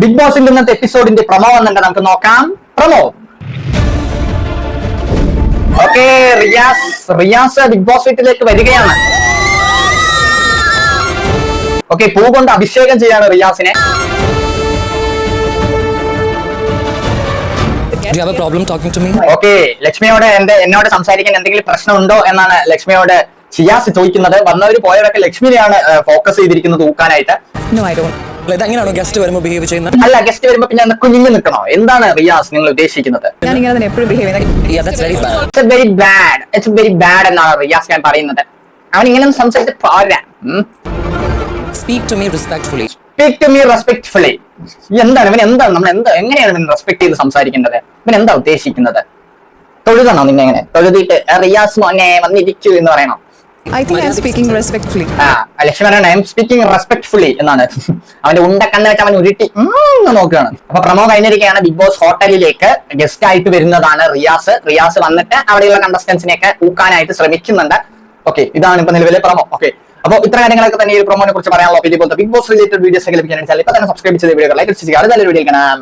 Big ബോസിന്റെ ഇന്നത്തെ എപ്പിസോഡിന്റെ promo വന്നിട്ട് നമുക്ക് നോക്കാം. Promo. Okay, Riyas Bigg Boss വീട്ടിലേക്ക് വരികയാണ്. ഓക്കെ, പൂ കൊണ്ട് അഭിഷേകം ചെയ്യാണ് റിയാസിനെ. Do you have a problem talking to me? Okay, ലക്ഷ്മിയോട് എന്നോട് സംസാരിക്കാൻ എന്തെങ്കിലും പ്രശ്നമുണ്ടോ എന്നാണ് ലക്ഷ്മിയോട് ഷിയാസ് ചോദിക്കുന്നത്. വന്നവര് പോയവരൊക്കെ ലക്ഷ്മിനെയാണ് ഫോക്കസ് ചെയ്തിരിക്കുന്നത് ഊക്കാനായിട്ട്. No, I don't. ഇതെങ്ങനെയാണോ ഗസ്റ്റ് വരുമ്പോൾ ബിഹേവ് ചെയ്യുന്നത്? അല്ല, ഗസ്റ്റ് വരുമ്പോ പിന്നെ കുഞ്ഞിഞ്ഞു നിൽക്കണോ? എന്താണ് റിയാസ് നിങ്ങൾ ഉദ്ദേശിക്കുന്നത്? ഞാൻ ഇങ്ങനെ തന്നെ എപ്പോഴും ബിഹേവ് ചെയ്യുന്നത്. Yeah, that's very bad. It's very bad. It's very bad എന്നാണ് റിയാസ് ഞാൻ പറയുന്നത്. അവൻ ഇങ്ങനെ സംസാരിച്ച് പോരാ. Speak to me respectfully. Speak to me respectfully. എന്താണ് നമ്മൾ എങ്ങനെയാണ് ഇവൻ റെസ്പെക്ട് ചെയ്ത് സംസാരിക്കേണ്ടത്? ഇവൻ എന്താ ഉദ്ദേശിക്കുന്നത്? തൊഴുതണോ നിന്നെ എങ്ങനെ തൊഴുതിട്ട് റിയാസ് മോനെ വന്നിരിക്കൂ എന്ന് പറയണോ? I think I'm speaking respectfully. Lakshmi പറയണ ഐ എം സ്പീക്കിംഗ് റെസ്പെക്ട്ഫുള്ളി എന്നാണ്. അവന്റെ ഉണ്ടക്കണ്ണ് വെച്ച് അവൻ ഉരുട്ടി നോക്കുകയാണ്. അപ്പൊ പ്രമോ കഴിഞ്ഞിരിക്കുകയാണ്. ബിഗ് ബോസ് ഹോട്ടലിലേക്ക് ഗസ്റ്റ് ആയിട്ട് വരുന്നതാണ് റിയാസ് വന്നിട്ട് അവിടെയുള്ള കണ്ടസ്റ്റൻസിനെയൊക്കെ ഊക്കാനായിട്ട് ശ്രമിക്കുന്നുണ്ട്. ഓക്കെ, ഇതാണ് ഇപ്പൊ നിലവിലെ പ്രമോ. ഓക്കെ, അപ്പോൾ ഇത്ര കാര്യങ്ങളൊക്കെ തന്നെ ഈ പ്രമോനെ കുറിച്ച് പറയാനുള്ള. ഇതുപോലത്തെ ബിഗ് ബോസ് റിലേറ്റഡ് വീഡിയോസ് ഒക്കെ ലഭിക്കാനായിട്ട് ഇപ്പൊ തന്നെ സബ്സ്ക്രൈബ് ചെയ്ത് വീഡിയോ ലൈക്ക് ചെയ്യുക. അടുത്ത വീഡിയോ കാണാം.